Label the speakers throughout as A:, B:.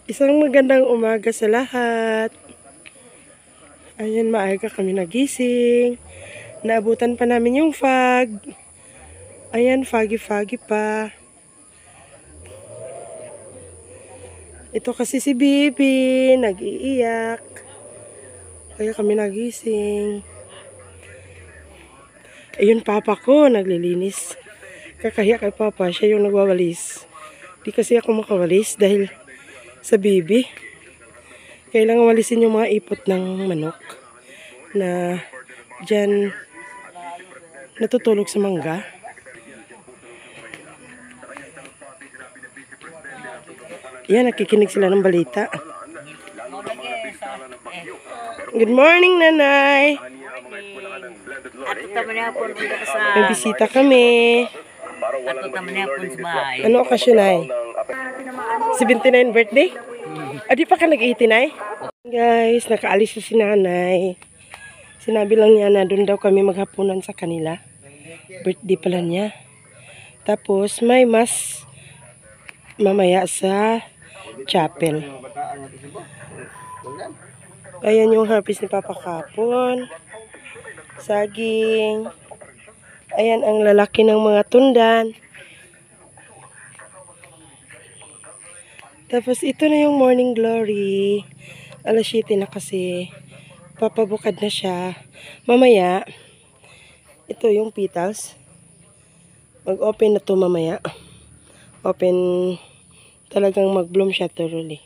A: Isang magandang umaga sa lahat. Ayan, maaga kami nagising. Naabutan pa namin yung fog. Ayan, foggy pa. Ito kasi si Bibi, nag-iiyak. Kaya kami nagising. Ayun, papa ko, naglilinis. Kakahiya kay papa, siya yung nagwawalis. Di kasi ako makawalis dahil sa Bibi. Kailangan walisin yung mga ipot ng manok na dyan natutulog sa mangga. Yan, nakikinig sila ng balita. Good morning, Nanay. May bisita kami. Ano okasyon, Nay? 79 birthday? Di pa ka nag-89? Guys, nakaalis si Nanay. Sinabi lang niya na doon daw kami maghapunan sa kanila. Birthday pala niya. Tapos may mas mamaya sa chapel. Ayan yung harvest ni Papa kapon. Saging. Ayan ang lalaki ng mga tundan. Tapos ito na yung morning glory. Alas 7 na kasi. Papabukad na siya. Mamaya, ito yung petals. Mag-open na to mamaya. Open, talagang mag-bloom siya thoroughly.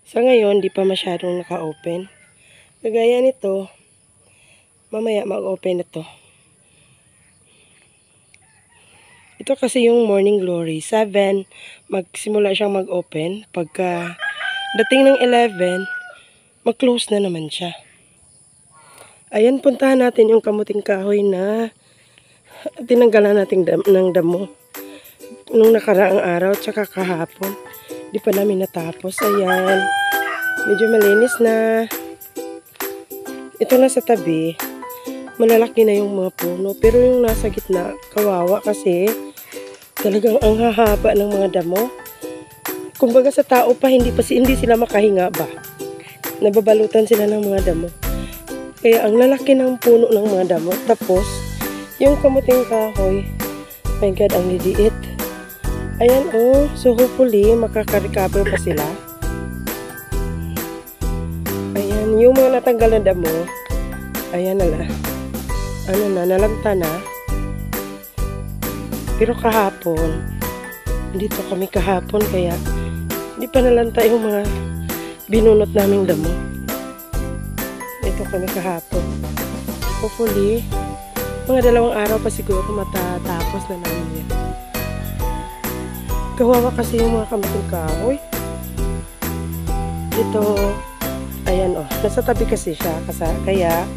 A: Sa ngayon, di pa masyadong naka-open. Kagaya nito, mamaya mag-open na to. Ito kasi yung morning glory. 7, magsimula siyang mag-open. Pagka dating ng 11, mag-close na naman siya. Ayan, puntahan natin yung kamuting kahoy na tinanggalan natin ng damo. Nung nakaraang araw, tsaka kahapon. Di pa namin natapos. Ayan. Medyo malinis na. Ito na sa tabi. Malalaki na yung mga puno. Pero yung nasa gitna, kawawa kasi talagang ang hahaba ng mga damo. Kumbaga sa tao pa, hindi sila makahinga ba? Nababalutan sila ng mga damo. Kaya ang lalaki ng puno ng mga damo. Tapos, yung kamuting kahoy, my God, ang liliit. Ayan, oh. So, hopefully, makaka-recover pa sila. Ayan, yung mga natanggal na damo, ayan nala. Ano na, nalagta na. Pero kahapon, dito kami kahapon, kaya hindi pa nalanta yung mga binunot naming damo. Dito kami kahapon. Hopefully, mga 2 araw pa siguro matatapos na namin yan. Kawawa kasi yung mga kamuting kahoy. Ito, ayan oh, nasa tabi kasi siya. Kaya,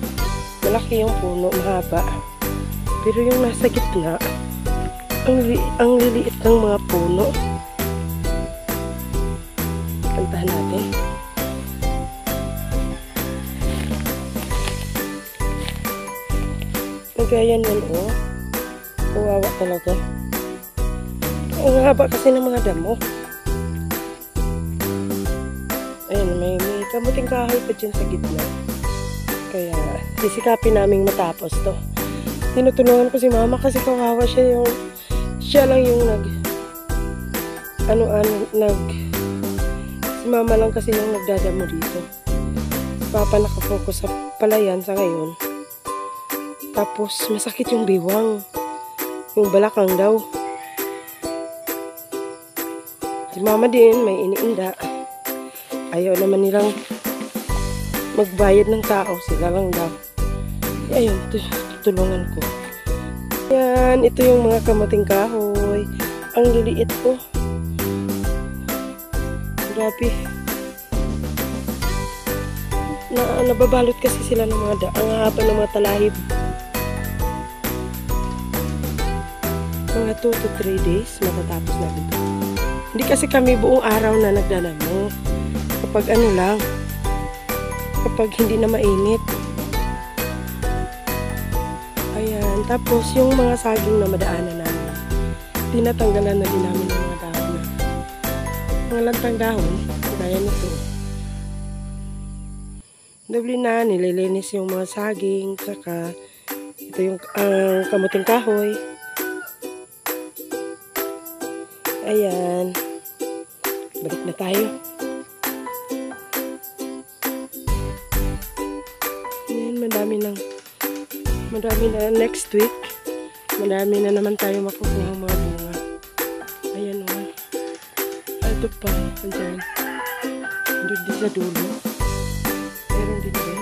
A: malaki yung puno, mahaba. Pero yung nasa gitna, ang liliit ng mga puno. Kantahan natin. Nagayan yan oh. Kawawa talaga. Ang haba kasi ng mga damo. Ayan, may kamuting kahoy pa dyan sa gitna. Kaya, sisikapin naming matapos to. Tinutulungan ko si mama kasi kawawa siya lang yung si mama lang kasi yung nagdadamo dito. Si papa nakafocus sa palayan sa ngayon. Tapos, masakit yung biwang. Yung balakang daw. Si mama din, may iniinda. Ayaw naman nilang magbayad ng tao. Sila lang daw. Ayun, tutulungan ko. Yan, ito yung mga kamuting kahoy. Ang liliit po. Grabe. Nababalot kasi sila ng mga ang haba ng mga talahib. Mga 2 to 3 days, matatapos na dito. Hindi kasi kami buong araw na nagdadamo. Kapag ano lang, kapag hindi na mainit. Ayan, tapos yung mga saging na madaanan namin, tinatanggalan na din namin ng mga dahon. Mga mga lantang dahon. Gaya nito. Doble na, nililinis yung mga saging. Saka, ito yung kamuting kahoy. Ayan. Balik na tayo. Ayan, madami na next week. Madami na naman tayo makukuha mga bunga. Ayan o. Ito pa. Andyan. Doon din sa dulo. Meron din din.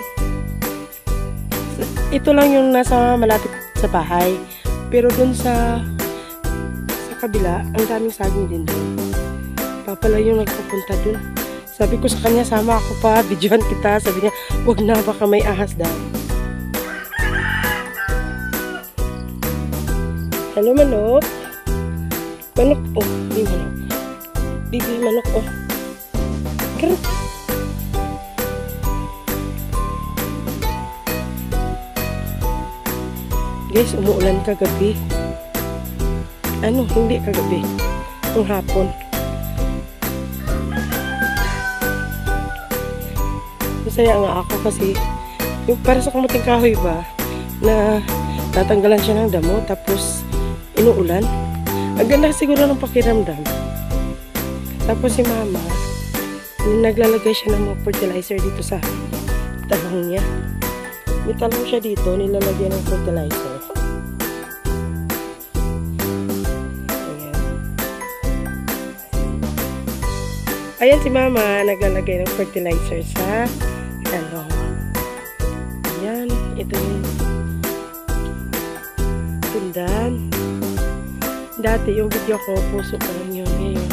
A: Ito lang yung nasa malapit sa bahay. Pero dun sa kabila, ang daming saging din doon. Papala yung nagpupunta dun. Sabi ko sa kanya, sama ako pa, videohan kita. Sabi niya, wag na, baka may ahas daw. Hello, manok. Manok, oh, bibi manok. Bibi manok, oh. Karot. Guys, umuulan kagabi. Ano, hindi kagabi. Ang hapon. Masaya nga ako kasi yung para sa kamuting kahoy ba na tatanggalan siya ng damo tapos inuulan. Ang ganda siguro ng pakiramdam. Tapos si mama naglalagay siya ng mga fertilizer dito sa talong niya. May talong siya dito, nilalagyan ng fertilizer. Ayan si mama, naglalagay ng fertilizer sa talong. Ayan, ito yung tindan. Dati yung video ko, puso ko lang yun. Ngayon,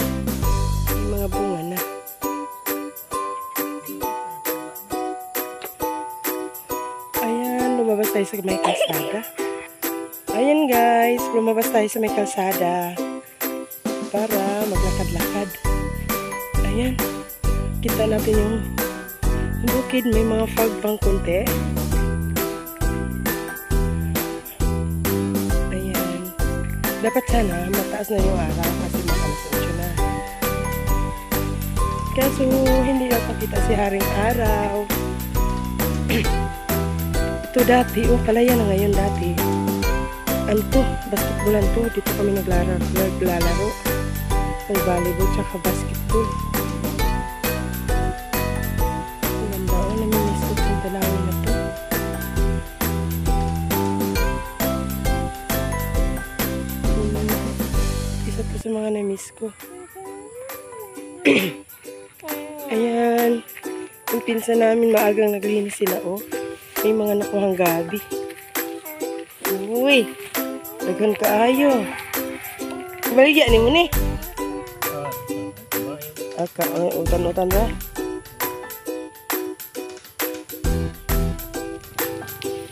A: yung mga bunga na. Ayan, lumabas tayo sa may kalsada. Ayan guys, lumabas tayo sa may kalsada para maglakad-lakad. Ayan, kita natin yung bukid, may mga fog pang konti. Ayan, dapat sana mataas na yung araw kasi makalas-8 na. Kaso hindi nakakita si haring araw. Ito dati, palayan na ngayon dati. Ano to, basketballan to, dito kami naglalaro. May volleyball tsaka basketball. Sa mga na-miss ko. Ayan. Yung pinsan namin maagang naglinis sila, oh. May mga nakuhang gabi. Uy. Daghan kaayo. Baligyan ni mo ni. Aka, utan-utan ba?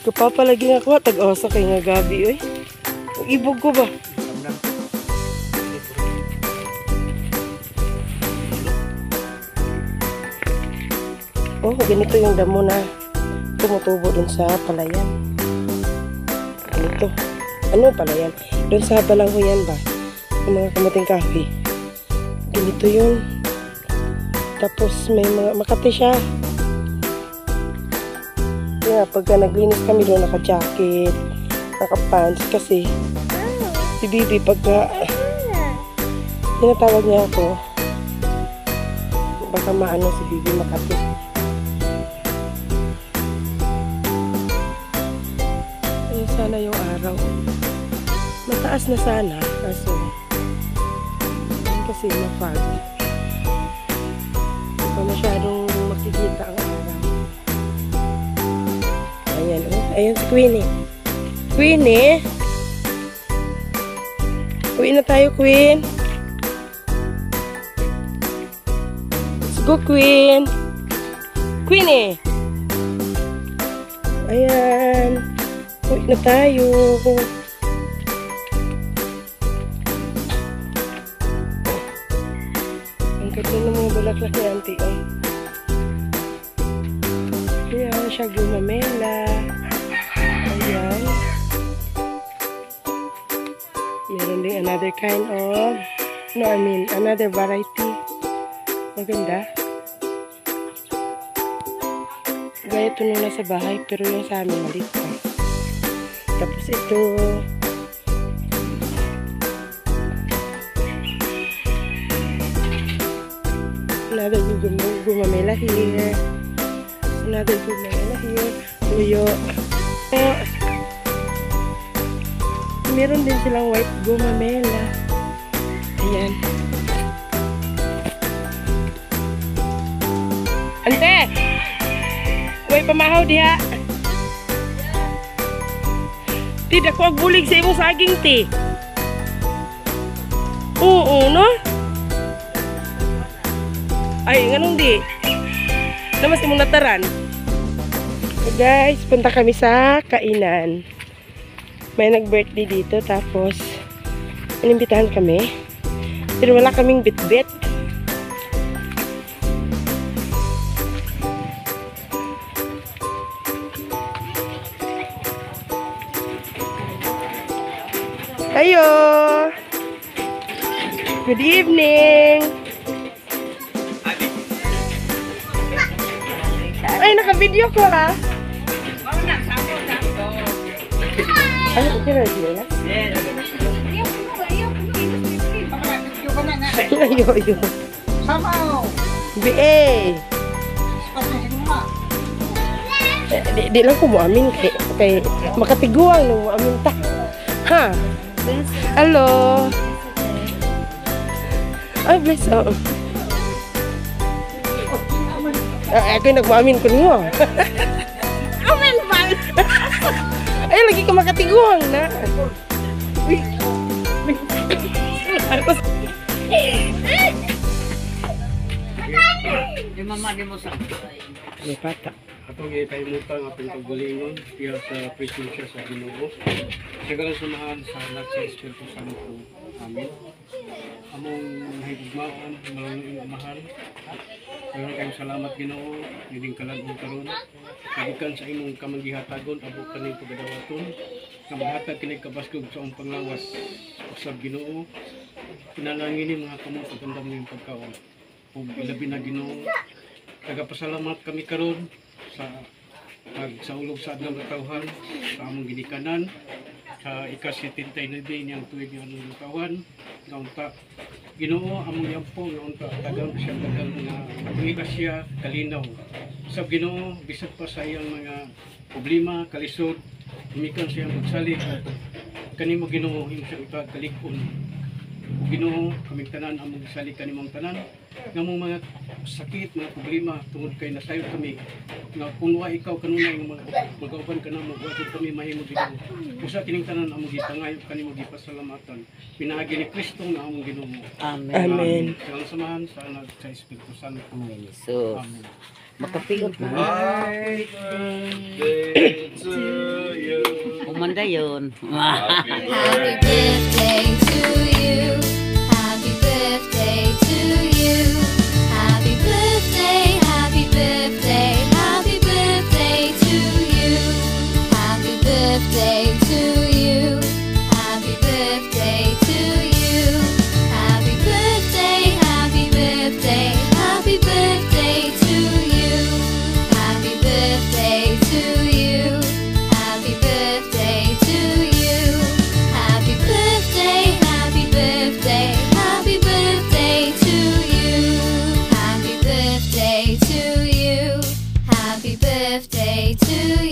A: Kapapalagi nga ko, tag-osa kay nga gabi, oy. Ibog ko ba? Oh, ganito yung damo na tumutubo dun sa palayan. Ganito. Ano palayan? Dun sa balanghoyan ba? Yung mga kamuting kahoy. Ganito yun. Tapos may mga makati siya. Kaya pagka naglinis kami doon, naka-jacket, naka-pants, kasi si Bibi pagka tinatawag niya ako, baka maano si Bibi makati. Sana yung araw mataas na sana kaso kasi mafag hindi pa masyadong makikita ang araw. Ayan, oh. Ayan si Queenie. Queenie, uwi na tayo, Queen. Let's go, Queen. Queenie, ayan. Uwi na tayo. Ang ganda ng mga bulaklak ni auntie. Ayan, siya gumamela. Ayan. Meron din another kind of, no, I mean, another variety Maganda. Gaya ito nung nasa bahay, pero yung sa amin maliit pa. Tapos ito. Another gumamela here. Another gumamela here. Tuyo. Meron din silang white gumamela. Ayan. Ante! Huwag pamahaw diha. Tidak ko agbulig sa imong saging, ti. Oo, no? Ay, ganun di. Namas imong nataran. So guys, punta kami sa kainan. May nag-birthday dito, tapos inimbitahan kami. Pero wala kaming bit-bit. Ayo! Good evening! Ay, naka-video ko ha! Ay, okay na dito. Ayo. B.A. Di lang ko mo amin kay makatiguang mo amin ta. Ha? Hello. Ay, bless you. Ako yung nagmaamin ko niyo. Amen ba? Ay, lagi ka makatiguang na.
B: Di mama di mo sa.
A: May pata.
C: Atong ipahimutang atong pagbulingon diya sa presensya sa Ginoo. Siguro sumahan sa anak sa Espiritu Santo. Amen. Among higugmaon, malulung mahal. Maraming kayong salamat Ginoo, nining kalag-ong karon. Kagikan sa imong kamanggihatagon abot kaning pagadawaton. Kamaghatag kini kabaskog sa among panglawas. Usab Ginoo, pinalangin mga kamo pagandam niyong pagkaon. Ug ilabi na Ginoo, nagapasalamat kami karon sa pagsaulog sa adlaw nga tawhan sa among ginikanan sa ika-79 niyang tuig nga anong tawhan nga unta Ginoo among yampo nga unta tagang siya tagal nga tuiga siya kalinaw sa Ginoo bisag pa sa iyang mga problema kalisod humikan siya magsalig kanimo Ginoo imong siya ipagkalig-on Ginoo kaming tanan among salig kanimong tanan nga mong mga sakit, mga problema tungod kay nasayo kami nga kung wa ikaw kanunay nga mag-auban ka na mo wa kami mahimo Ginoo usa kining tanan among gitangayo kanimo gipasalamatan pinaagi ni Kristo nga among Ginoo
B: Amen.
A: Amen.
C: Sa samahan sa anak sa Espiritu Santo
B: Amen. So,
C: Amen.
B: makapiot na.
D: Happy birthday to you.
B: Umanda yun.
D: Happy
E: Happy birthday to you. Happy birthday to you. Happy birthday, happy birthday, happy birthday to you. Happy birthday to you. Happy birthday to you. Happy birthday, happy birthday, happy birthday to you. Happy birthday to you. Happy birthday to you. Happy birthday, happy birthday, happy birthday to you. Happy birthday to you. Happy birthday to you.